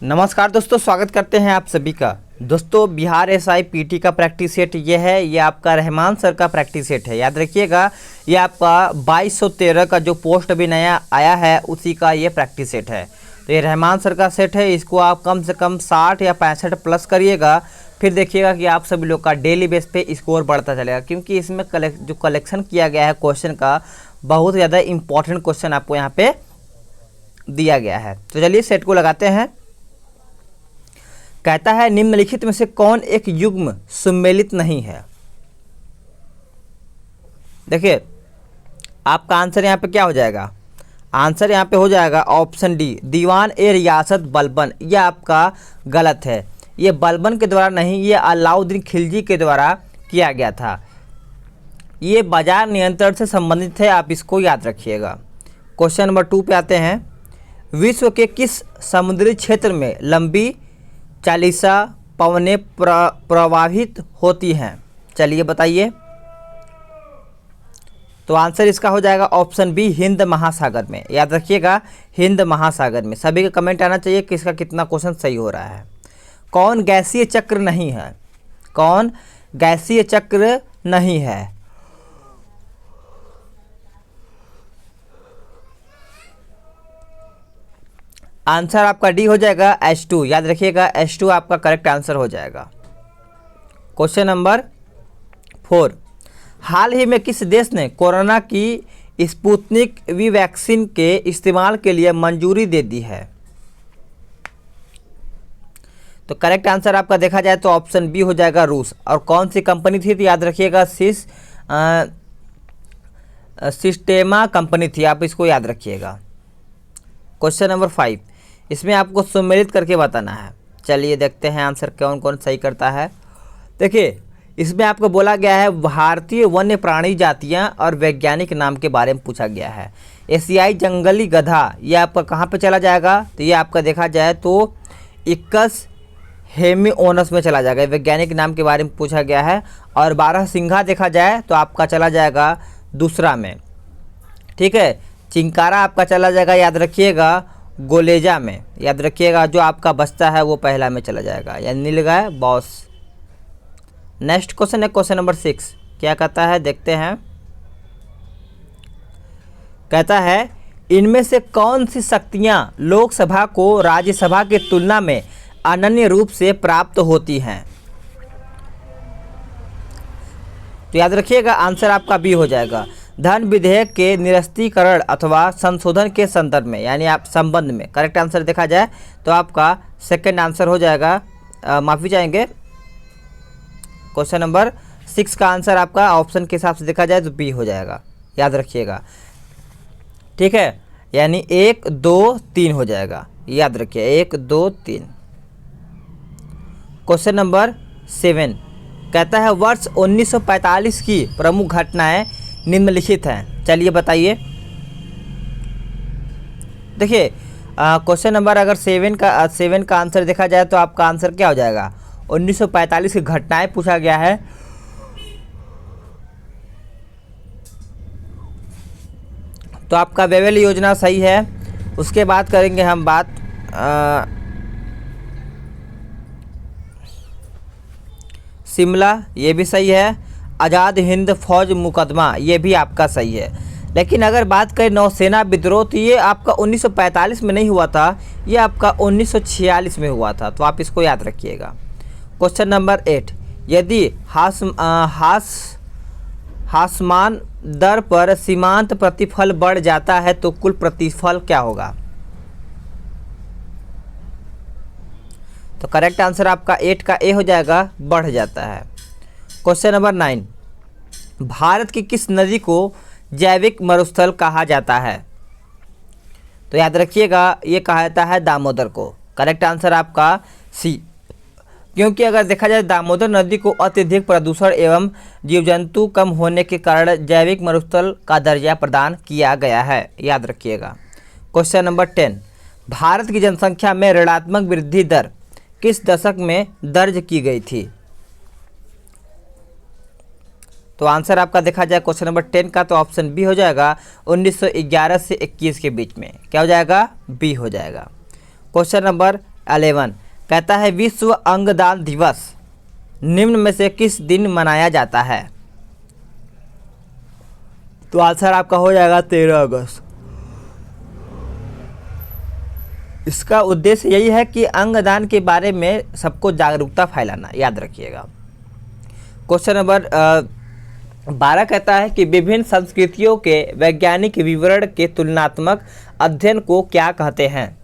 नमस्कार दोस्तों, स्वागत करते हैं आप सभी का। दोस्तों, बिहार एसआई पीटी का प्रैक्टिस सेट ये है। ये आपका रहमान सर का प्रैक्टिस सेट है। याद रखिएगा, ये आपका 2213 का जो पोस्ट अभी नया आया है उसी का ये प्रैक्टिस सेट है। तो ये रहमान सर का सेट है। इसको आप कम से कम 60 या 65 प्लस करिएगा, फिर देखिएगा कि आप सभी लोग का डेली बेस पे स्कोर बढ़ता चलेगा। क्योंकि इसमें जो कलेक्शन किया गया है क्वेश्चन का, बहुत ज़्यादा इंपॉर्टेंट क्वेश्चन आपको यहाँ पे दिया गया है। तो चलिए सेट को लगाते हैं। कहता है निम्नलिखित में से कौन एक युग्म सुमेलित नहीं है। देखिए, आपका आंसर यहाँ पे क्या हो जाएगा? आंसर यहाँ पे हो जाएगा ऑप्शन डी, दीवान ए रियासत बलबन। यह आपका गलत है। ये बलबन के द्वारा नहीं, ये अलाउद्दीन खिलजी के द्वारा किया गया था। ये बाजार नियंत्रण से संबंधित है, आप इसको याद रखिएगा। क्वेश्चन नंबर 2 पे आते हैं। विश्व के किस समुद्री क्षेत्र में लंबी चालीसा पवनें प्रवाहित होती हैं? चलिए बताइए। तो आंसर इसका हो जाएगा ऑप्शन बी, हिंद महासागर में। याद रखिएगा, हिंद महासागर में। सभी का कमेंट आना चाहिए कि इसका कितना क्वेश्चन सही हो रहा है। कौन गैसीय चक्र नहीं है? कौन गैसीय चक्र नहीं है? आंसर आपका डी हो जाएगा, H2। याद रखिएगा, H2 आपका करेक्ट आंसर हो जाएगा। Question number 4। हाल ही में किस देश ने कोरोना की स्पुतनिक वी वैक्सीन के इस्तेमाल के लिए मंजूरी दे दी है? तो करेक्ट आंसर आपका देखा जाए तो ऑप्शन बी हो जाएगा, रूस। और कौन सी कंपनी थी? तो याद रखिएगा, सिस्टेमा कंपनी थी। आप इसको याद रखिएगा। क्वेश्चन नंबर 5, इसमें आपको सम्मिलित करके बताना है। चलिए देखते हैं आंसर कौन कौन सही करता है। देखिए, इसमें आपको बोला गया है भारतीय वन्य प्राणी जातियां और वैज्ञानिक नाम के बारे में पूछा गया है। एशियाई जंगली गधा, ये आपका कहाँ पे चला जाएगा? तो ये आपका देखा जाए तो इक्कस हेमिओनस में चला जाएगा। वैज्ञानिक नाम के बारे में पूछा गया है। और 12 सिंघा देखा जाए तो आपका चला जाएगा दूसरा में। ठीक है, चिंकारा आपका चला जाएगा, याद रखिएगा, गोलेजा में। याद रखिएगा, जो आपका बचता है वो पहला में चला जाएगा, यानी नीलगाय बॉस। नेक्स्ट क्वेश्चन है क्वेश्चन नंबर 6। क्या कहता है देखते हैं। कहता है इनमें से कौन सी शक्तियां लोकसभा को राज्यसभा की तुलना में अनन्य रूप से प्राप्त होती हैं? तो याद रखिएगा, आंसर आपका बी हो जाएगा, धन विधेयक के निरस्तीकरण अथवा संशोधन के संदर्भ में, यानी आप संबंध में। करेक्ट आंसर देखा जाए तो आपका सेकंड आंसर हो जाएगा, माफ़ी चाहेंगे, क्वेश्चन नंबर 6 का आंसर आपका ऑप्शन के हिसाब से देखा जाए तो बी हो जाएगा। याद रखिएगा, ठीक है, यानी 1 2 3 हो जाएगा। याद रखिए, 1 2 3। क्वेश्चन नंबर 7 कहता है वर्ष 1945 की प्रमुख घटनाएं निम्नलिखित हैं। चलिए बताइए। देखिए, क्वेश्चन नंबर अगर 7 का आंसर देखा जाए तो आपका आंसर क्या हो जाएगा? 1945 की घटनाएं पूछा गया है। तो आपका वेवेल योजना सही है। उसके बाद करेंगे हम बात शिमला, ये भी सही है। आज़ाद हिंद फौज मुकदमा, ये भी आपका सही है। लेकिन अगर बात करें नौसेना विद्रोह, तो ये आपका 1945 में नहीं हुआ था, ये आपका 1946 में हुआ था। तो आप इसको याद रखिएगा। क्वेश्चन नंबर 8, यदि हासमान दर पर सीमांत प्रतिफल बढ़ जाता है तो कुल प्रतिफल क्या होगा? तो करेक्ट आंसर आपका 8 का ए हो जाएगा, बढ़ जाता है। क्वेश्चन नंबर 9, भारत की किस नदी को जैविक मरुस्थल कहा जाता है? तो याद रखिएगा, ये कहा जाता है दामोदर को। करेक्ट आंसर आपका सी, क्योंकि अगर देखा जाए दामोदर नदी को अत्यधिक प्रदूषण एवं जीव जंतु कम होने के कारण जैविक मरुस्थल का दर्जा प्रदान किया गया है। याद रखिएगा। क्वेश्चन नंबर 10, भारत की जनसंख्या में ऋणात्मक वृद्धि दर किस दशक में दर्ज की गई थी? तो आंसर आपका देखा जाए क्वेश्चन नंबर 10 का तो ऑप्शन बी हो जाएगा, 1911 से 21 के बीच में। क्या हो जाएगा? बी हो जाएगा। क्वेश्चन नंबर 11 कहता है विश्व अंगदान दिवस निम्न में से किस दिन मनाया जाता है? तो आंसर आपका हो जाएगा 13 अगस्त। इसका उद्देश्य यही है कि अंगदान के बारे में सबको जागरूकता फैलाना, याद रखिएगा। क्वेश्चन नंबर 12 कहता है कि विभिन्न संस्कृतियों के वैज्ञानिक विवरण के तुलनात्मक अध्ययन को क्या कहते हैं?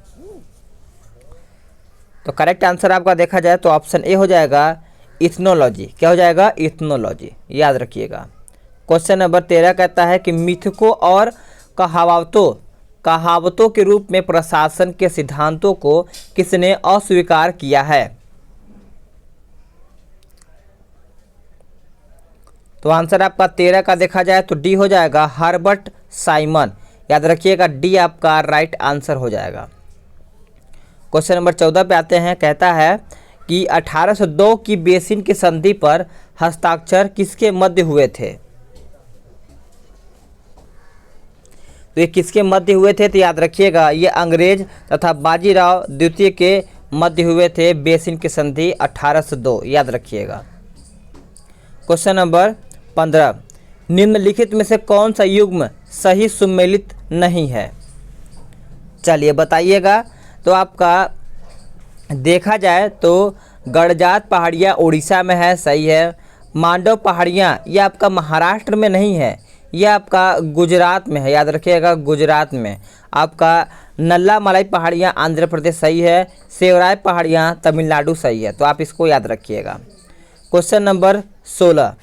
तो करेक्ट आंसर आपका देखा जाए तो ऑप्शन ए हो जाएगा इथनोलॉजी। क्या हो जाएगा? इथनोलॉजी, याद रखिएगा। क्वेश्चन नंबर 13 कहता है कि मिथकों और कहावतों के रूप में प्रशासन के सिद्धांतों को किसने अस्वीकार किया है? तो आंसर आपका 13 का देखा जाए तो डी हो जाएगा हर्बर्ट साइमन, याद रखिएगा डी आपका राइट आंसर हो जाएगा। क्वेश्चन नंबर 14 पे आते हैं। कहता है कि 1802 की बेसिन की संधि पर हस्ताक्षर किसके मध्य हुए थे? तो ये किसके मध्य हुए थे? तो याद रखिएगा ये अंग्रेज तथा बाजीराव द्वितीय के मध्य हुए थे। बेसिन की संधि 1802, याद रखिएगा। क्वेश्चन नंबर 15 निम्नलिखित में से कौन सा युग्म सही सुमेलित नहीं है? चलिए बताइएगा। तो आपका देखा जाए तो गड़जात पहाड़ियाँ उड़ीसा में है, सही है। मांडव पहाड़ियाँ ये आपका महाराष्ट्र में नहीं है, ये आपका गुजरात में है, याद रखिएगा गुजरात में। आपका नल्ला मलाई पहाड़ियाँ आंध्र प्रदेश, सही है। सेवराय पहाड़ियाँ तमिलनाडु, सही है। तो आप इसको याद रखिएगा। क्वेश्चन नंबर 16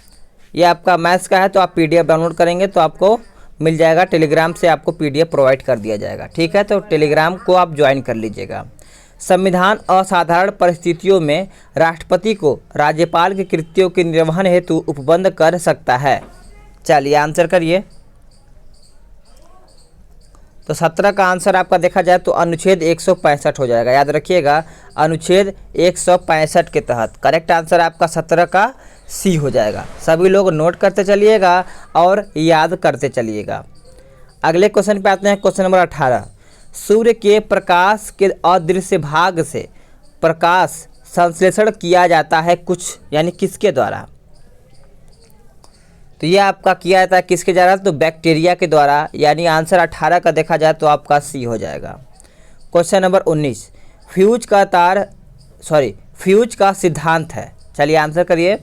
ये आपका मैथ्स का है, तो आप पीडीएफ डाउनलोड करेंगे तो आपको मिल जाएगा। टेलीग्राम से आपको पीडीएफ प्रोवाइड कर दिया जाएगा, ठीक है। तो टेलीग्राम को आप ज्वाइन कर लीजिएगा। संविधान असाधारण परिस्थितियों में राष्ट्रपति को राज्यपाल के कृत्यों के निर्वहन हेतु उपबंध कर सकता है? चलिए आंसर करिए। तो 17 का आंसर आपका देखा जाए तो अनुच्छेद 165 हो जाएगा, याद रखिएगा अनुच्छेद 165 के तहत। करेक्ट आंसर आपका 17 का सी हो जाएगा। सभी लोग नोट करते चलिएगा और याद करते चलिएगा। अगले क्वेश्चन पे आते हैं। क्वेश्चन नंबर 18 सूर्य के प्रकाश के अदृश्य भाग से प्रकाश संश्लेषण किया जाता है कुछ, यानी किसके द्वारा? तो ये आपका किया जाता है किसके द्वारा? तो बैक्टीरिया के द्वारा, यानी आंसर 18 का देखा जाए तो आपका सी हो जाएगा। क्वेश्चन नंबर 19 फ्यूज का सिद्धांत है। चलिए आंसर करिए।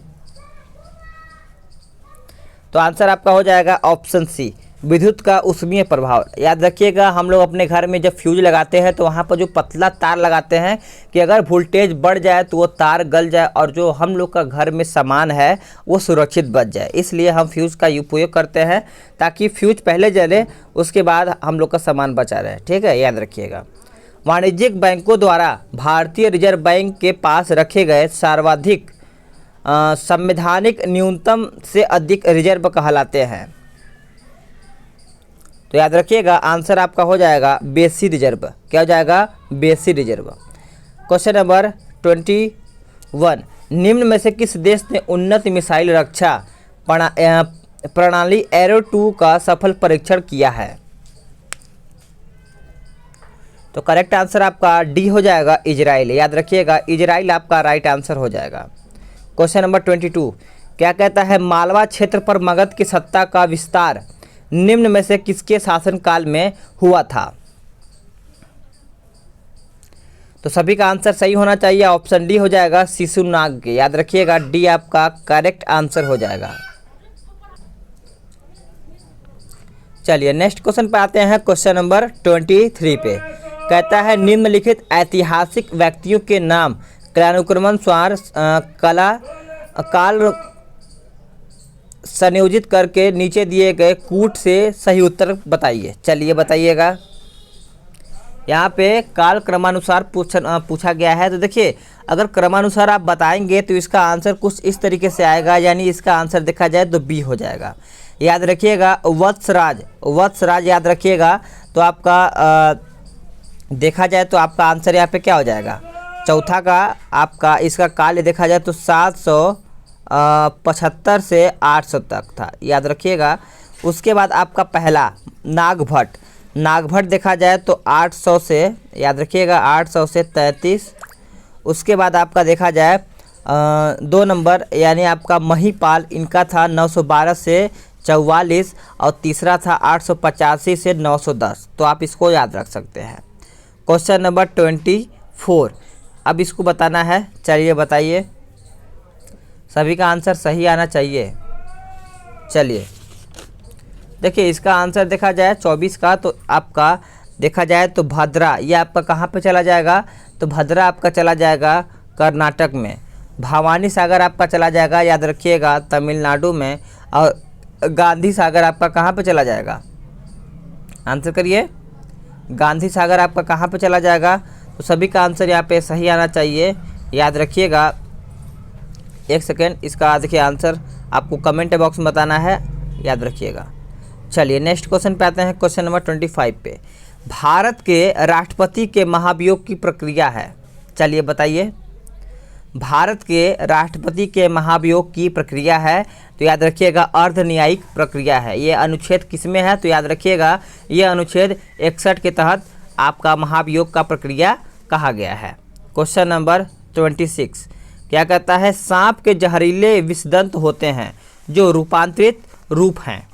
तो आंसर आपका हो जाएगा ऑप्शन सी विद्युत का ऊष्मीय प्रभाव। याद रखिएगा हम लोग अपने घर में जब फ्यूज लगाते हैं तो वहाँ पर जो पतला तार लगाते हैं कि अगर वोल्टेज बढ़ जाए तो वो तार गल जाए और जो हम लोग का घर में सामान है वो सुरक्षित बच जाए। इसलिए हम फ्यूज का उपयोग करते हैं ताकि फ्यूज पहले जले उसके बाद हम लोग का सामान बचा रहे, ठीक है, याद रखिएगा। वाणिज्यिक बैंकों द्वारा भारतीय रिजर्व बैंक के पास रखे गए सर्वाधिक संवैधानिक न्यूनतम से अधिक रिजर्व कहलाते हैं। तो याद रखिएगा आंसर आपका हो जाएगा बेसी रिजर्व। क्या हो जाएगा? बेसी रिजर्व। क्वेश्चन नंबर 21 निम्न में से किस देश ने उन्नत मिसाइल रक्षा प्रणाली एरो 2 का सफल परीक्षण किया है? तो करेक्ट आंसर आपका डी हो जाएगा इजराइल। याद रखिएगा इजराइल आपका राइट आंसर हो जाएगा। क्वेश्चन नंबर 22 क्या कहता है? मालवा क्षेत्र पर मगध की सत्ता का विस्तार निम्न में से किसके शासनकाल में हुआ था? तो सभी का आंसर सही होना चाहिए। ऑप्शन डी हो जाएगा शिशुनाग के। याद रखिएगा डी आपका करेक्ट आंसर हो जाएगा। चलिए नेक्स्ट क्वेश्चन पे आते हैं। क्वेश्चन नंबर 23 पे कहता है निम्नलिखित ऐतिहासिक व्यक्तियों के नाम कालानुक्रमानुसार काल संयोजित करके नीचे दिए गए कूट से सही उत्तर बताइए। चलिए बताइएगा। यहाँ पे काल क्रमानुसार पूछा गया है। तो देखिए अगर क्रमानुसार आप बताएंगे तो इसका आंसर कुछ इस तरीके से आएगा, यानी इसका आंसर देखा जाए तो बी हो जाएगा। याद रखिएगा वत्सराज याद रखिएगा। तो आपका देखा जाए तो आपका आंसर यहाँ पे क्या हो जाएगा? चौथा का आपका इसका काल देखा जाए तो 775 से 800 तक था, याद रखिएगा। उसके बाद आपका पहला नागभट्ट देखा जाए तो 800 से, याद रखिएगा 800 से 33 उसके बाद आपका देखा जाए 2 नंबर यानी आपका महिपाल, इनका था 912 से 44 और तीसरा था 885 से 910। तो आप इसको याद रख सकते हैं। क्वेश्चन नंबर 24, अब इसको बताना है। चलिए बताइए, सभी का आंसर सही आना चाहिए। चलिए देखिए, इसका आंसर देखा जाए 24 का, तो आपका देखा जाए तो भद्रा, ये आपका कहाँ पे चला जाएगा, तो भद्रा आपका चला जाएगा कर्नाटक में। भवानी सागर आपका चला जाएगा, याद रखिएगा, तमिलनाडु में। और गांधी सागर आपका कहाँ पे चला जाएगा, आंसर करिए। गांधी सागर आपका कहाँ पे चला जाएगा, तो सभी का आंसर यहाँ पे सही आना चाहिए, याद रखिएगा। एक सेकेंड, इसका देखिए आंसर आपको कमेंट बॉक्स में बताना है, याद रखिएगा। चलिए नेक्स्ट क्वेश्चन पे आते हैं, क्वेश्चन नंबर 25 पे। भारत के राष्ट्रपति के महाभियोग की प्रक्रिया है। चलिए बताइए, भारत के राष्ट्रपति के महाभियोग की प्रक्रिया है, तो याद रखिएगा अर्धन्यायिक प्रक्रिया है। ये अनुच्छेद किस में है, तो याद रखिएगा ये अनुच्छेद 61 के तहत आपका महाभियोग का प्रक्रिया कहा गया है। क्वेश्चन नंबर 26 क्या कहता है, सांप के जहरीले विषदंत होते हैं जो रूपांतरित रूप हैं।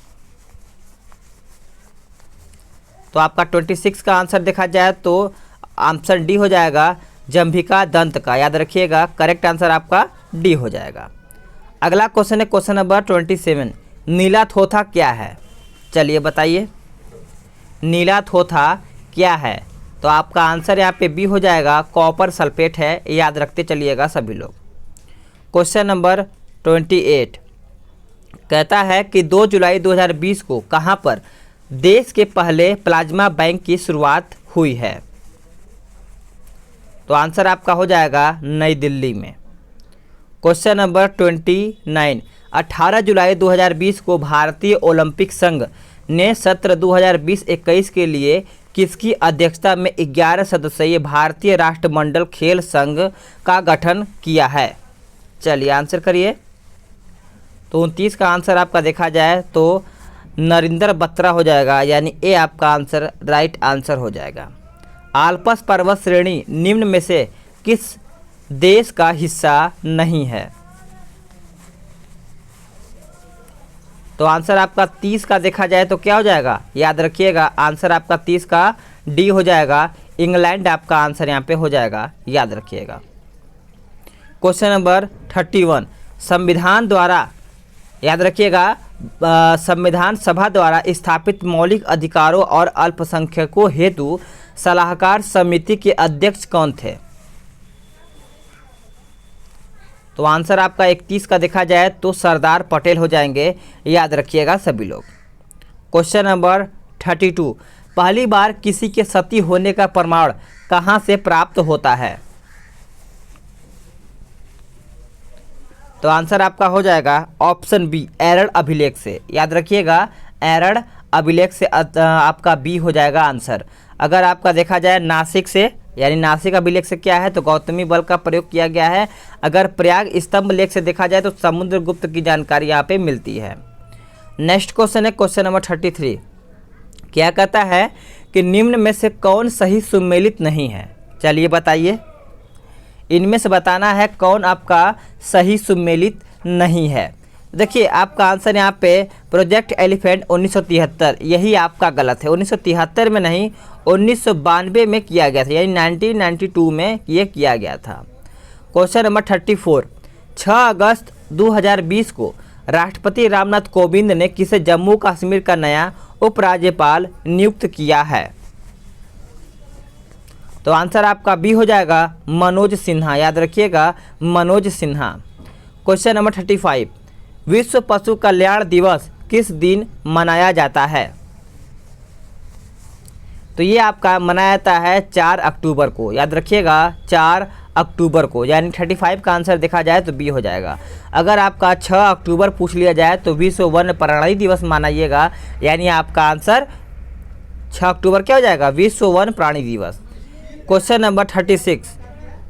तो आपका 26 का आंसर देखा जाए तो आंसर डी हो जाएगा, जंभिका दंत का। याद रखिएगा, करेक्ट आंसर आपका डी हो जाएगा। अगला क्वेश्चन है क्वेश्चन नंबर 27, नीला थोथा क्या है। चलिए बताइए, नीला थोथा क्या है, तो आपका आंसर यहाँ पे बी हो जाएगा, कॉपर सल्फेट है, याद रखते चलिएगा सभी लोग। क्वेश्चन नंबर 28 कहता है कि 2 जुलाई 2020 को कहाँ पर देश के पहले प्लाज्मा बैंक की शुरुआत हुई है। तो आंसर आपका हो जाएगा नई दिल्ली में। क्वेश्चन नंबर 29 18 जुलाई 2020 को भारतीय ओलंपिक संघ ने सत्र 2020-21 के लिए किसकी अध्यक्षता में 11 सदस्यीय भारतीय राष्ट्रमंडल खेल संघ का गठन किया है। चलिए आंसर करिए। तो 29 का आंसर आपका देखा जाए तो नरेंद्र बत्रा हो जाएगा, यानी ए आपका आंसर राइट आंसर हो जाएगा। आल्प्स पर्वत श्रेणी निम्न में से किस देश का हिस्सा नहीं है। तो आंसर आपका 30 का देखा जाए तो क्या हो जाएगा, याद रखिएगा आंसर आपका 30 का डी हो जाएगा, इंग्लैंड आपका आंसर यहाँ पे हो जाएगा, याद रखिएगा। क्वेश्चन नंबर 31 संविधान द्वारा, याद रखिएगा, संविधान सभा द्वारा स्थापित मौलिक अधिकारों और अल्पसंख्यकों हेतु सलाहकार समिति के अध्यक्ष कौन थे। तो आंसर आपका 31 का देखा जाए तो सरदार पटेल हो जाएंगे, याद रखिएगा सभी लोग। क्वेश्चन नंबर 32 पहली बार किसी के सती होने का प्रमाण कहाँ से प्राप्त होता है। तो आंसर आपका हो जाएगा ऑप्शन बी एरड़ अभिलेख से। याद रखिएगा एरड़ अभिलेख से आपका बी हो जाएगा आंसर। अगर आपका देखा जाए नासिक से, यानी नासिक अभिलेख से क्या है तो गौतमी बल का प्रयोग किया गया है। अगर प्रयाग स्तंभ लेख से देखा जाए तो समुद्रगुप्त की जानकारी यहाँ पे मिलती है। नेक्स्ट क्वेश्चन है क्वेश्चन नंबर 33 क्या कहता है कि निम्न में से कौन सही सुमेलित नहीं है। चलिए बताइए, इनमें से बताना है कौन आपका सही सुमेलित नहीं है। देखिए आपका आंसर यहाँ पे प्रोजेक्ट एलिफेंट 1973 यही आपका गलत है। 1973 में नहीं 1992 में किया गया था, यानी 1992 में ये किया गया था। क्वेश्चन नंबर 34 6 अगस्त 2020 को राष्ट्रपति रामनाथ कोविंद ने किसे जम्मू कश्मीर का नया उपराज्यपाल नियुक्त किया है। तो आंसर आपका बी हो जाएगा मनोज सिन्हा। याद रखिएगा मनोज सिन्हा। क्वेश्चन नंबर 35 विश्व पशु कल्याण दिवस किस दिन मनाया जाता है। तो ये आपका मनाया जाता है 4 अक्टूबर को। याद रखिएगा 4 अक्टूबर को, यानी 35 का आंसर देखा जाए तो बी हो जाएगा। अगर आपका 6 अक्टूबर पूछ लिया जाए तो विश्व वन्य प्राणी दिवस मनाइएगा, यानी आपका आंसर 6 अक्टूबर क्या हो जाएगा, विश्व वन्य प्राणी दिवस। क्वेश्चन नंबर 36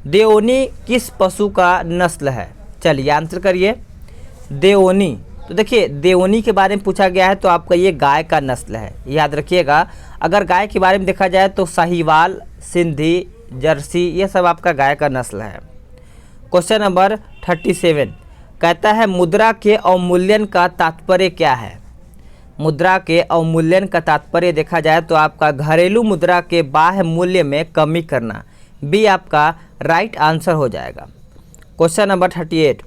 देओनी किस पशु का नस्ल है। चलिए आंसर करिए। देओनी, तो देखिए देओनी के बारे में पूछा गया है तो आपका ये गाय का नस्ल है, याद रखिएगा। अगर गाय के बारे में देखा जाए तो साहिवाल, सिंधी, जर्सी ये सब आपका गाय का नस्ल है। क्वेश्चन नंबर 37 कहता है मुद्रा के अवमूल्यन का तात्पर्य क्या है। मुद्रा के अवमूल्यन का तात्पर्य देखा जाए तो आपका घरेलू मुद्रा के बाह्य मूल्य में कमी करना। बी आपका राइट आंसर हो जाएगा। क्वेश्चन नंबर 38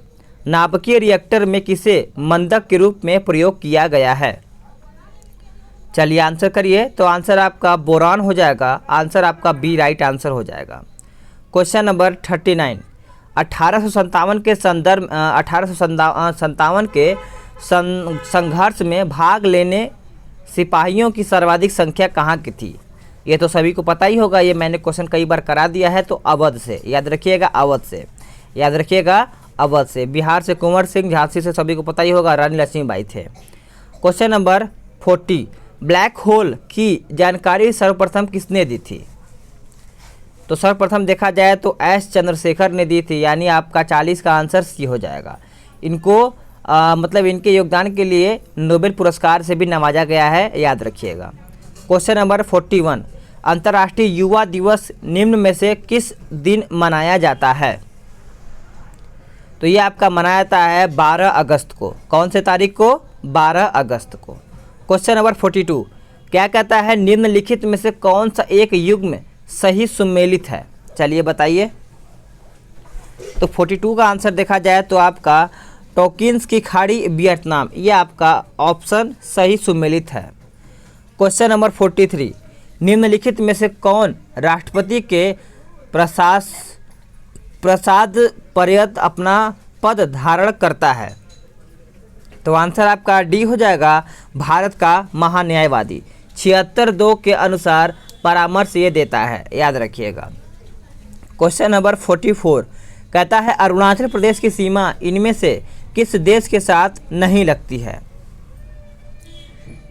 नाभिकीय रिएक्टर में किसे मंदक के रूप में प्रयोग किया गया है। चलिए आंसर करिए। तो आंसर आपका बोरान हो जाएगा। आंसर आपका बी राइट आंसर हो जाएगा। क्वेश्चन नंबर 39 1857 के संदर्भ 1857 के संघर्ष में भाग लेने सिपाहियों की सर्वाधिक संख्या कहाँ की थी। ये तो सभी को पता ही होगा, ये मैंने क्वेश्चन कई बार करा दिया है। तो अवध से, याद रखिएगा, अवध से, याद रखिएगा, अवध से। बिहार से कुंवर सिंह, झांसी से सभी को पता ही होगा, रानी लक्ष्मीबाई थे। क्वेश्चन नंबर 40 ब्लैक होल की जानकारी सर्वप्रथम किसने दी थी। तो सर्वप्रथम देखा जाए तो एस चंद्रशेखर ने दी थी, यानी आपका 40 का आंसर सी हो जाएगा। इनको मतलब इनके योगदान के लिए नोबेल पुरस्कार से भी नवाजा गया है, याद रखिएगा। क्वेश्चन नंबर 41 अंतर्राष्ट्रीय युवा दिवस निम्न में से किस दिन मनाया जाता है। तो ये आपका मनाया जाता है 12 अगस्त को। कौन से तारीख को? 12 अगस्त को। क्वेश्चन नंबर 42 क्या कहता है निम्नलिखित में से कौन सा एक युग्म सही सुमेलित है। चलिए बताइए। तो 42 का आंसर देखा जाए तो आपका टोकिन्स की खाड़ी वियतनाम, ये आपका ऑप्शन सही सुमेलित है। क्वेश्चन नंबर 43 निम्नलिखित में से कौन राष्ट्रपति के प्रसाद पर्यंत अपना पद धारण करता है। तो आंसर आपका डी हो जाएगा, भारत का महान्यायवादी। 76(2) के अनुसार परामर्श ये देता है, याद रखिएगा। क्वेश्चन नंबर 44 कहता है अरुणाचल प्रदेश की सीमा इनमें से किस देश के साथ नहीं लगती है।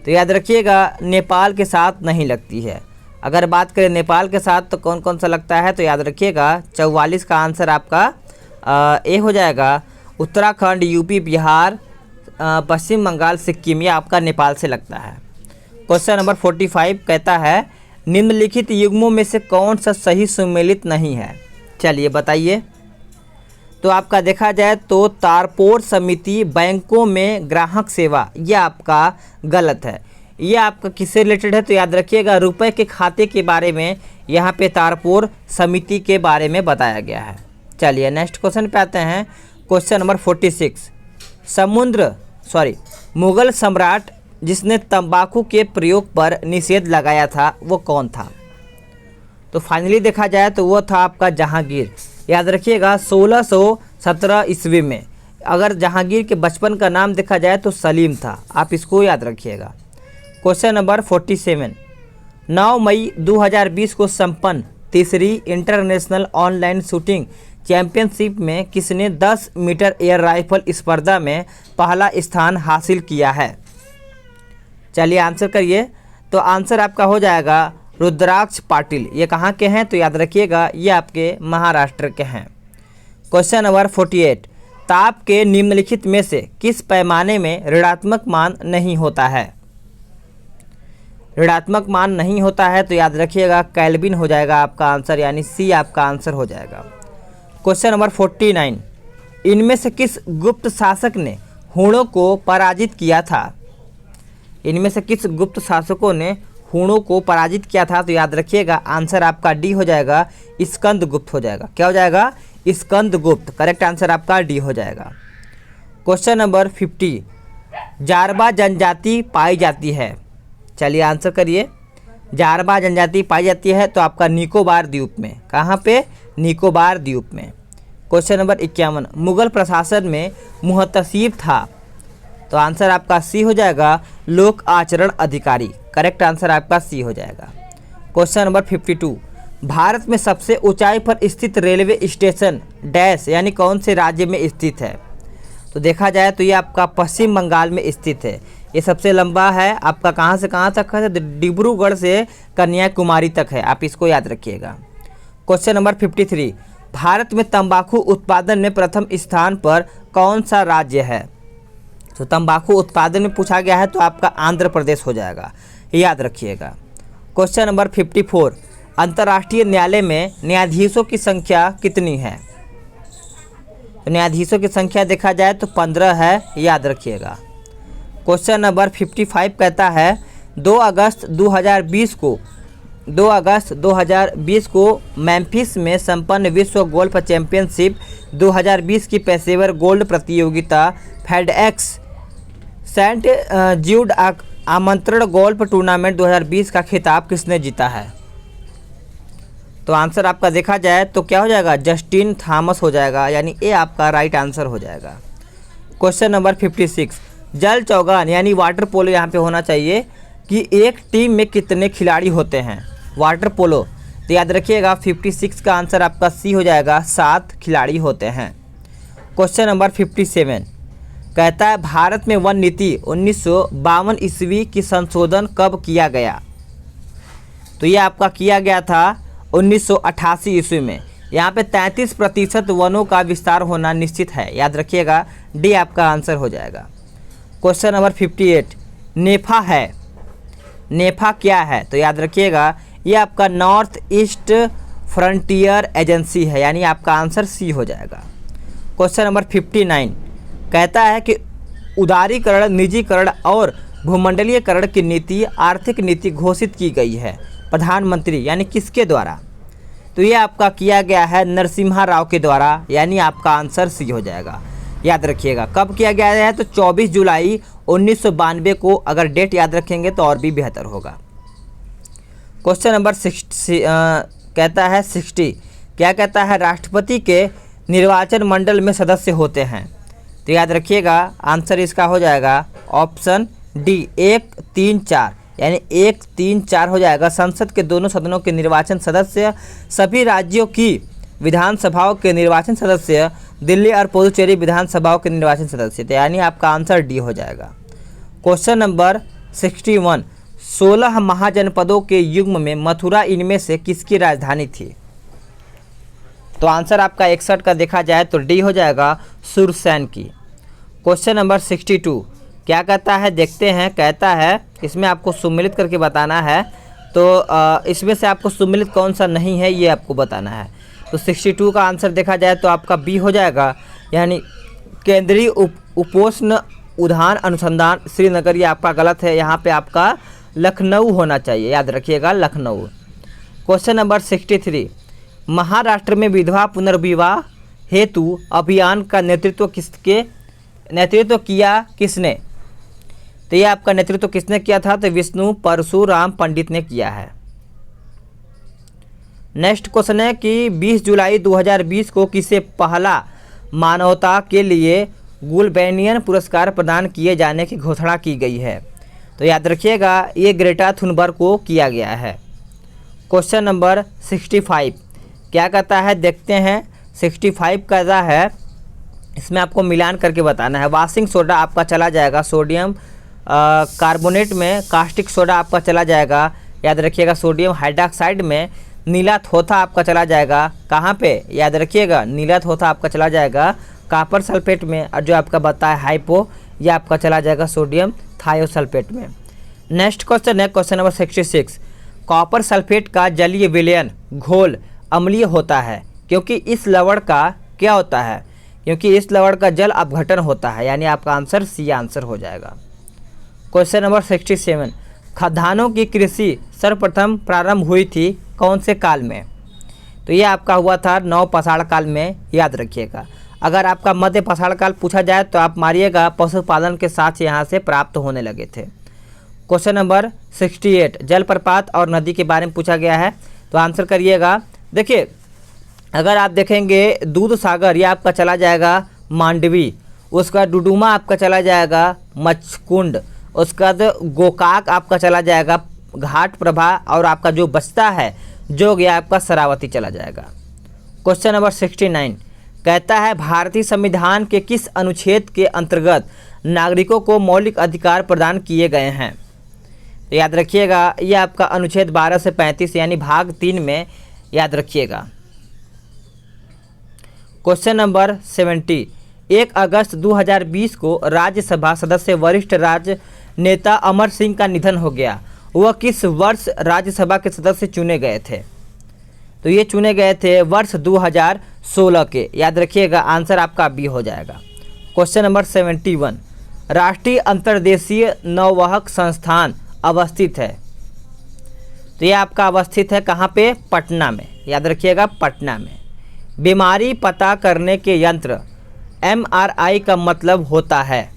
तो याद रखिएगा नेपाल के साथ नहीं लगती है। अगर बात करें नेपाल के साथ तो कौन कौन सा लगता है, तो याद रखिएगा 44 का आंसर आपका ए हो जाएगा। उत्तराखंड, यूपी, बिहार, पश्चिम बंगाल, सिक्किम, ये आपका नेपाल से लगता है। क्वेश्चन नंबर 45 कहता है निम्नलिखित युग्मों में से कौन सा सही सुमेलित नहीं है। चलिए बताइए। तो आपका देखा जाए तो तारपोर समिति बैंकों में ग्राहक सेवा, ये आपका गलत है। ये आपका किससे रिलेटेड है, तो याद रखिएगा रुपए के खाते के बारे में यहाँ पे तारपोर समिति के बारे में बताया गया है। चलिए नेक्स्ट क्वेश्चन पे आते हैं। क्वेश्चन नंबर 46 मुगल सम्राट जिसने तंबाकू के प्रयोग पर निषेध लगाया था वो कौन था। तो फाइनली देखा जाए तो वो था आपका जहांगीर। याद रखिएगा 1617 ईस्वी में। अगर जहांगीर के बचपन का नाम देखा जाए तो सलीम था, आप इसको याद रखिएगा। क्वेश्चन नंबर 47 9 मई 2020 को संपन्न तीसरी इंटरनेशनल ऑनलाइन शूटिंग चैंपियनशिप में किसने 10 मीटर एयर राइफल स्पर्धा में पहला स्थान हासिल किया है। चलिए आंसर करिए। तो आंसर आपका हो जाएगा रुद्राक्ष पाटिल। ये कहाँ के हैं, तो याद रखिएगा ये आपके महाराष्ट्र के हैं। क्वेश्चन नंबर 48 ताप के निम्नलिखित में से किस पैमाने में ऋणात्मक मान नहीं होता है। ऋणात्मक मान नहीं होता है तो याद रखिएगा केल्विन हो जाएगा आपका आंसर, यानी सी आपका आंसर हो जाएगा। क्वेश्चन नंबर 49 इनमें से किस गुप्त शासक ने हूणों को पराजित किया था। इनमें से किस गुप्त शासकों ने हूणों को पराजित किया था, तो याद रखिएगा आंसर आपका डी हो जाएगा, स्कंदगुप्त हो जाएगा। क्या हो जाएगा, स्कंदगुप्त। करेक्ट आंसर आपका डी हो जाएगा। क्वेश्चन नंबर 50 जारवा जनजाति पाई जाती है। चलिए आंसर करिए। जारवा जनजाति पाई जाती है तो आपका निकोबार द्वीप में। कहाँ पे, निकोबार द्वीप में। क्वेश्चन नंबर 51 मुगल प्रशासन में मुहतसिब था, तो आंसर आपका सी हो जाएगा, लोक आचरण अधिकारी। करेक्ट आंसर आपका सी हो जाएगा। क्वेश्चन नंबर 52 भारत में सबसे ऊंचाई पर स्थित रेलवे स्टेशन डैश यानी कौन से राज्य में स्थित है। तो देखा जाए तो ये आपका पश्चिम बंगाल में स्थित है। ये सबसे लंबा है आपका, कहाँ से कहाँ तक है, डिब्रूगढ़ से कन्याकुमारी तक है, आप इसको याद रखिएगा। क्वेश्चन नंबर 53 भारत में तंबाकू उत्पादन में प्रथम स्थान पर कौन सा राज्य है। तो तंबाकू उत्पादन में पूछा गया है तो आपका आंध्र प्रदेश हो जाएगा, याद रखिएगा। क्वेश्चन नंबर 54 अंतर्राष्ट्रीय न्यायालय में न्यायाधीशों की संख्या कितनी है। तो न्यायाधीशों की संख्या देखा जाए तो 15 है, याद रखिएगा। क्वेश्चन नंबर 55 कहता है 2 अगस्त 2020 को मेम्फिस में संपन्न विश्व गोल्फ चैंपियनशिप 2020 की पेशेवर गोल्ड प्रतियोगिता फेडएक्स सेंट ज्यूड आमंत्रण गोल्फ टूर्नामेंट 2020 का खिताब किसने जीता है? तो आंसर आपका देखा जाए तो क्या हो जाएगा, जस्टिन थॉमस हो जाएगा, यानी ए आपका राइट आंसर हो जाएगा। क्वेश्चन नंबर 56, जल चौगान यानी वाटर पोलो यहाँ पे होना चाहिए कि एक टीम में कितने खिलाड़ी होते हैं वाटर पोलो। तो याद रखिएगा 56 का आंसर आपका सी हो जाएगा, 7 खिलाड़ी होते हैं। क्वेश्चन नंबर 57 कहता है भारत में वन नीति 1952 ईस्वी की संशोधन कब किया गया? तो ये आपका किया गया था 1988 ईस्वी में। यहाँ पे 33% वनों का विस्तार होना निश्चित है, याद रखिएगा, डी आपका आंसर हो जाएगा। क्वेश्चन नंबर 58 नेफा है, नेफा क्या है? तो याद रखिएगा ये आपका नॉर्थ ईस्ट फ्रंटियर एजेंसी है, यानी आपका आंसर सी हो जाएगा। क्वेश्चन नंबर 59 कहता है कि उदारीकरण, निजीकरण और भूमंडलीयकरण की नीति आर्थिक नीति घोषित की गई है प्रधानमंत्री यानी किसके द्वारा? तो ये आपका किया गया है नरसिम्हा राव के द्वारा, यानी आपका आंसर सी हो जाएगा। याद रखिएगा कब किया गया है, तो 24 जुलाई 1992 को। अगर डेट याद रखेंगे तो और भी बेहतर होगा। क्वेश्चन नंबर 60 कहता है 60 क्या कहता है, राष्ट्रपति के निर्वाचन मंडल में सदस्य होते हैं? तो याद रखिएगा आंसर इसका हो जाएगा ऑप्शन डी 1, 3, 4, यानी 1, 3, 4 हो जाएगा। संसद के दोनों सदनों के निर्वाचन सदस्य, सभी राज्यों की विधानसभाओं के निर्वाचन सदस्य, दिल्ली और पुदुचेरी विधानसभाओं के निर्वाचन सदस्य, तो यानी आपका आंसर डी हो जाएगा। क्वेश्चन नंबर 61 16 महाजनपदों के युग्म में मथुरा इनमें से किसकी राजधानी थी? तो आंसर आपका 61 का देखा जाए तो डी हो जाएगा, सुरसैन की। क्वेश्चन नंबर 62 क्या कहता है, देखते हैं। कहता है इसमें आपको सुमेलित करके बताना है, तो इसमें से आपको सुमेलित कौन सा नहीं है ये आपको बताना है। तो 62 का आंसर देखा जाए तो आपका बी हो जाएगा, यानी केंद्रीय उपोष्ण उद्यान अनुसंधान श्रीनगर, ये आपका गलत है। यहाँ पे आपका लखनऊ होना चाहिए, याद रखिएगा लखनऊ। क्वेश्चन नंबर 63 महाराष्ट्र में विधवा पुनर्विवाह हेतु अभियान का नेतृत्व किया किसने? तो ये आपका नेतृत्व किसने किया था? तो विष्णु परशुराम पंडित ने किया है। नेक्स्ट क्वेश्चन है कि 20 जुलाई 2020 को किसे पहला मानवता के लिए गुलबेनियन पुरस्कार प्रदान किए जाने की घोषणा की गई है? तो याद रखिएगा ये ग्रेटा थुनबर्ग को किया गया है। क्वेश्चन नंबर 65 क्या कहता है, देखते हैं। 65 कहता है इसमें आपको मिलान करके बताना है। वाशिंग सोडा आपका चला जाएगा सोडियम कार्बोनेट में, कास्टिक सोडा आपका चला जाएगा, याद रखिएगा सोडियम हाइड्रोक्साइड में, नीला थोथा आपका चला जाएगा कहाँ पे? याद रखिएगा नीला थोथा आपका चला जाएगा कॉपर सल्फेट में, और जो आपका बताया हाइपो ये आपका चला जाएगा सोडियम थायोसल्फेट में। नेक्स्ट क्वेश्चन है क्वेश्चन नंबर 66 कॉपर सल्फेट का जलीय विलयन घोल अम्लीय होता है क्योंकि इस लवण का क्या होता है? क्योंकि इस लवण का जल अपघटन होता है, यानी आपका आंसर सी आंसर हो जाएगा। क्वेश्चन नंबर 67 खदानों की कृषि सर्वप्रथम प्रारंभ हुई थी कौन से काल में? तो ये आपका हुआ था नवपाषाण काल में, याद रखिएगा। अगर आपका मध्य पाषाण काल पूछा जाए तो आप मारिएगा पशुपालन के साथ यहाँ से प्राप्त होने लगे थे। क्वेश्चन नंबर 68 जलप्रपात और नदी के बारे में पूछा गया है, तो आंसर करिएगा। देखिए अगर आप देखेंगे दूध सागर ये आपका चला जाएगा मांडवी, उसका डुडुमा आपका चला जाएगा मच्छकुंड, उसका गोकाक आपका चला जाएगा घाट प्रभा, और आपका जो बचता है जोग ये आपका शरावती चला जाएगा। क्वेश्चन नंबर 69 कहता है भारतीय संविधान के किस अनुच्छेद के अंतर्गत नागरिकों को मौलिक अधिकार प्रदान किए गए हैं? तो याद रखिएगा ये आपका अनुच्छेद 12 से 35 यानी भाग 3 में, याद रखिएगा। क्वेश्चन नंबर 70 1 अगस्त 2020 को राज्यसभा सदस्य वरिष्ठ राजनेता अमर सिंह का निधन हो गया। वह किस वर्ष राज्यसभा के सदस्य चुने गए थे? तो ये चुने गए थे वर्ष 16 के, याद रखिएगा आंसर आपका बी हो जाएगा। क्वेश्चन नंबर 71, राष्ट्रीय अंतर्देशीय नौवहक संस्थान अवस्थित है। तो ये आपका अवस्थित है कहाँ पे? पटना में, याद रखिएगा पटना में। बीमारी पता करने के यंत्र MRI का मतलब होता है,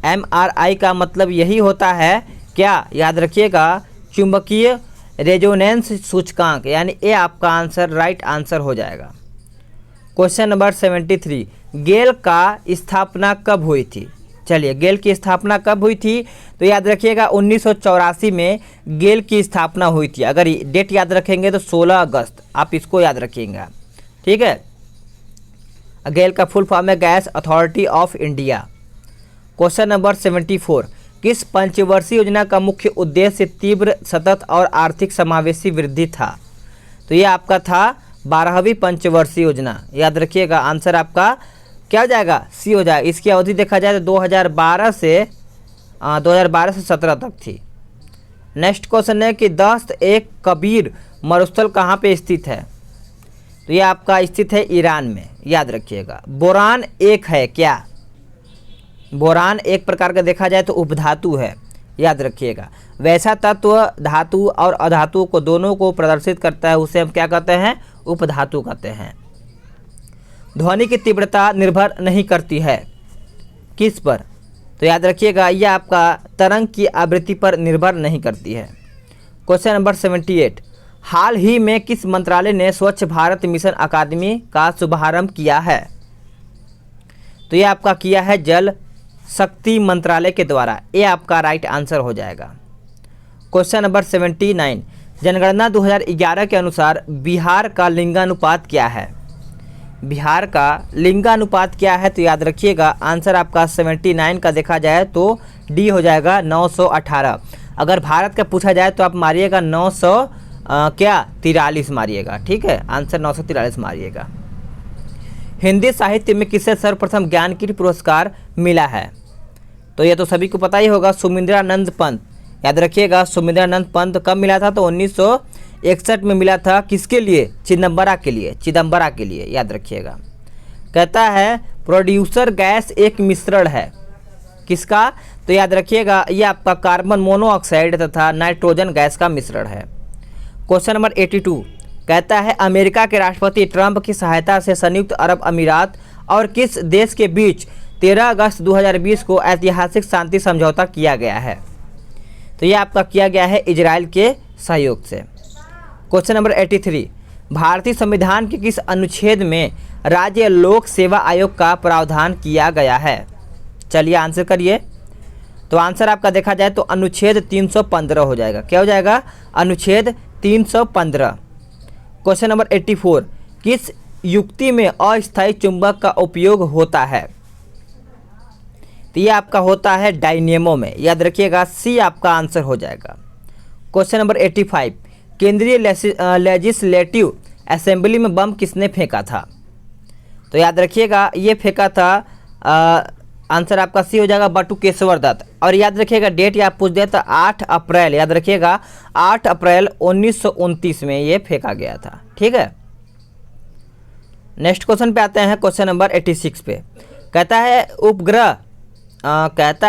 MRI का मतलब यही होता है क्या? याद रखिएगा चुंबकीय रेजोनेंस सूचकांक, यानी ये आपका आंसर राइट आंसर हो जाएगा। क्वेश्चन नंबर 73, गेल का स्थापना कब हुई थी? चलिए, गेल की स्थापना कब हुई थी? तो याद रखिएगा 1984 में गेल की स्थापना हुई थी। अगर डेट याद रखेंगे तो 16 अगस्त, आप इसको याद रखिएगा, ठीक है। गेल का फुल फॉर्म है gas authority of India. Question number 74, किस पंचवर्षीय योजना का मुख्य उद्देश्य तीव्र, सतत और आर्थिक समावेशी वृद्धि था? तो ये आपका था 12वीं पंचवर्षीय योजना, याद रखिएगा आंसर आपका क्या हो जाएगा? सी हो जाएगा। इसकी अवधि देखा जाए तो 2012 से 17 तक थी। नेक्स्ट क्वेश्चन है कि दस्त एक कबीर मरुस्थल कहाँ पे स्थित है? तो ये आपका स्थित है ईरान में, याद रखिएगा। बोरान एक है क्या? बोरान एक प्रकार का देखा जाए तो उपधातु है, याद रखिएगा। वैसा तत्व धातु और अधातु को दोनों को प्रदर्शित करता है, उसे हम क्या कहते हैं? उपधातु कहते हैं। ध्वनि की तीव्रता निर्भर नहीं करती है किस पर? तो याद रखिएगा यह आपका तरंग की आवृत्ति पर निर्भर नहीं करती है। क्वेश्चन नंबर 78, हाल ही में किस मंत्रालय ने स्वच्छ भारत मिशन अकादमी का शुभारंभ किया है? तो ये आपका किया है जल शक्ति मंत्रालय के द्वारा, ये आपका राइट आंसर हो जाएगा। क्वेश्चन नंबर 79, जनगणना 2011 के अनुसार बिहार का लिंगानुपात क्या है? बिहार का लिंगानुपात क्या है? तो याद रखिएगा आंसर आपका 79 का देखा जाए तो डी हो जाएगा 918। अगर भारत का पूछा जाए तो आप मारिएगा 943 मारिएगा, ठीक है, आंसर 943 मारिएगा। हिंदी साहित्य में किसे सर्वप्रथम ज्ञानपीठ पुरस्कार मिला है? तो ये तो सभी को पता ही होगा, सुमिंद्रानंद पंत, याद रखिएगा सुमिंद्रानंद पंत कब मिला था? तो 1961 में मिला था। किसके लिए? चिदम्बरा के लिए, चिदम्बरा के लिए, याद रखिएगा। कहता है प्रोड्यूसर गैस एक मिश्रण है किसका? तो याद रखिएगा ये आपका कार्बन मोनोऑक्साइड तथा नाइट्रोजन गैस का मिश्रण है। क्वेश्चन नंबर 82, कहता है अमेरिका के राष्ट्रपति ट्रंप की सहायता से संयुक्त अरब अमीरात और किस देश के बीच 13 अगस्त 2020 को ऐतिहासिक शांति समझौता किया गया है? तो ये आपका किया गया है इजराइल के सहयोग से। क्वेश्चन नंबर 83, भारतीय संविधान के किस अनुच्छेद में राज्य लोक सेवा आयोग का प्रावधान किया गया है? चलिए आंसर करिए। तो आंसर आपका देखा जाए तो अनुच्छेद 315 हो जाएगा। क्या हो जाएगा? अनुच्छेद 315। क्वेश्चन नंबर 84, किस युक्ति में अस्थायी चुंबक का उपयोग होता है? तो ये आपका होता है डायनेमो में, याद रखिएगा सी आपका आंसर हो जाएगा। क्वेश्चन नंबर 85, केंद्रीय लेजिस्लेटिव असेंबली में बम किसने फेंका था? तो याद रखिएगा ये फेंका था आंसर आपका सी हो जाएगा बटुकेश्वर दत्त। और याद रखिएगा डेट या पूछ दिया था 8 अप्रैल, याद रखिएगा 8 अप्रैल 1929 में ये फेंका गया था, ठीक है। नेक्स्ट क्वेश्चन पे आते हैं, क्वेश्चन नंबर 86 पे। कहता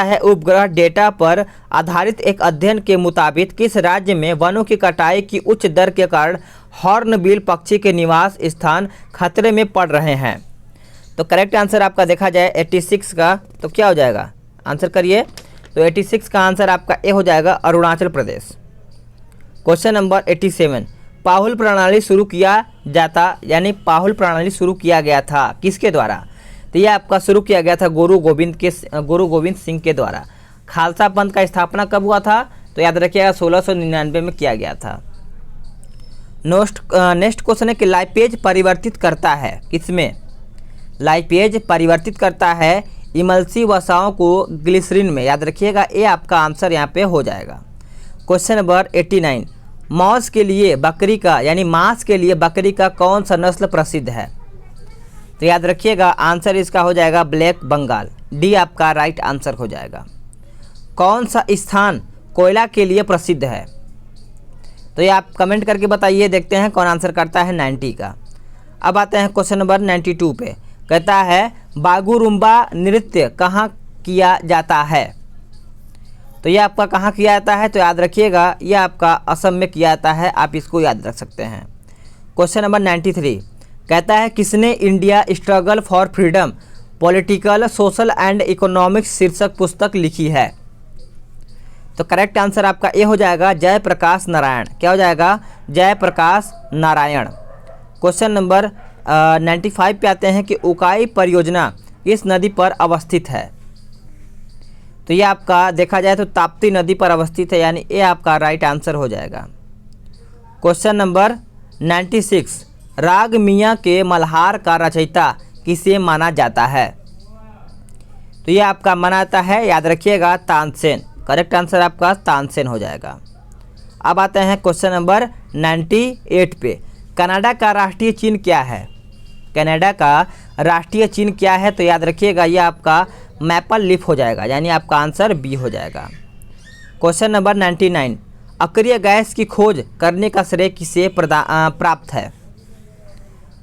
है उपग्रह डेटा पर आधारित एक अध्ययन के मुताबिक किस राज्य में वनों की कटाई की उच्च दर के कारण हॉर्नबिल पक्षी के निवास स्थान खतरे में पड़ रहे हैं? तो करेक्ट आंसर आपका देखा जाए 86 का तो क्या हो जाएगा? आंसर करिए। तो 86 का आंसर आपका ए हो जाएगा अरुणाचल प्रदेश। क्वेश्चन नंबर 87, पाहुल प्रणाली शुरू किया गया था किसके द्वारा? तो यह आपका शुरू किया गया था गुरु गोविंद सिंह के द्वारा। खालसा पंथ का स्थापना कब हुआ था? तो याद रखिएगा 1699 में किया गया था। नेक्स्ट क्वेश्चन है कि लाइपेज परिवर्तित करता है किसमें? लाइपेज परिवर्तित करता है इमल्सी वसाओं को ग्लिसरीन में, याद रखिएगा ये आपका आंसर यहाँ पे हो जाएगा। क्वेश्चन नंबर 89, मांस के लिए बकरी का कौन सा नस्ल प्रसिद्ध है? तो याद रखिएगा आंसर इसका हो जाएगा ब्लैक बंगाल, डी आपका राइट आंसर हो जाएगा। कौन सा स्थान कोयला के लिए प्रसिद्ध है? तो ये आप कमेंट करके बताइए, देखते हैं कौन आंसर करता है 90 का। अब आते हैं क्वेश्चन नंबर 92 पे। कहता है बागुरुम्बा नृत्य कहाँ किया जाता है। तो ये आपका कहाँ किया जाता है, तो याद रखिएगा ये आपका असम में किया जाता है, आप इसको याद रख सकते हैं। क्वेश्चन नंबर 93 कहता है किसने India struggle for freedom political social and economic शीर्षक पुस्तक लिखी है। तो करेक्ट आंसर आपका ये हो जाएगा जयप्रकाश नारायण। क्या हो जाएगा, जयप्रकाश नारायण। क्वेश्चन नंबर 95 पे आते हैं कि उकाई परियोजना किस नदी पर अवस्थित है। तो ये आपका देखा जाए तो ताप्ती नदी पर अवस्थित है, यानी ये आपका राइट आंसर हो जाएगा। क्वेश्चन नंबर 96 राग मियाँ के मल्हार का रचयिता किसे माना जाता है। तो ये आपका माना जाता है, याद रखिएगा, तानसेन। करेक्ट आंसर आपका तानसेन हो जाएगा। अब आते हैं क्वेश्चन नंबर 98 पे। कनाडा का राष्ट्रीय चिन्ह क्या है। कनाडा का राष्ट्रीय चिन्ह क्या है, तो याद रखिएगा ये आपका मैपल लीफ हो जाएगा, यानी आपका आंसर बी हो जाएगा। क्वेश्चन नंबर 99 अक्रिय गैस की खोज करने का श्रेय किसे प्राप्त है।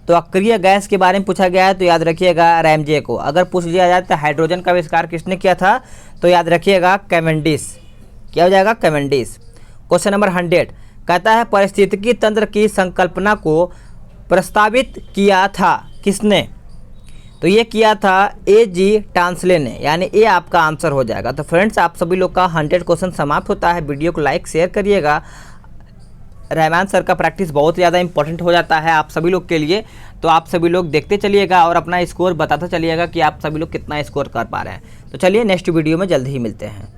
तो अक्रिय गैस के बारे में पूछा गया है, तो याद रखिएगा रैमजे को। अगर पूछ लिया जाए तो हाइड्रोजन का आविष्कार किसने किया था, तो याद रखिएगा कैवेंडिश। क्या हो जाएगा, कैवेंडिश। क्वेश्चन नंबर 100 कहता है पारिस्थितिकी तंत्र की संकल्पना को प्रस्तावित किया था किसने। तो ये किया था A.G. टांसले ने, यानी ये आपका आंसर हो जाएगा। तो फ्रेंड्स आप सभी लोग का 100 क्वेश्चन समाप्त होता है। वीडियो को लाइक शेयर करिएगा। रहमान सर का प्रैक्टिस बहुत ज़्यादा इंपॉर्टेंट हो जाता है आप सभी लोग के लिए, तो आप सभी लोग देखते चलिएगा और अपना स्कोर बताते चलिएगा कि आप सभी लोग कितना स्कोर कर पा रहे हैं। तो चलिए नेक्स्ट वीडियो में जल्द ही मिलते हैं।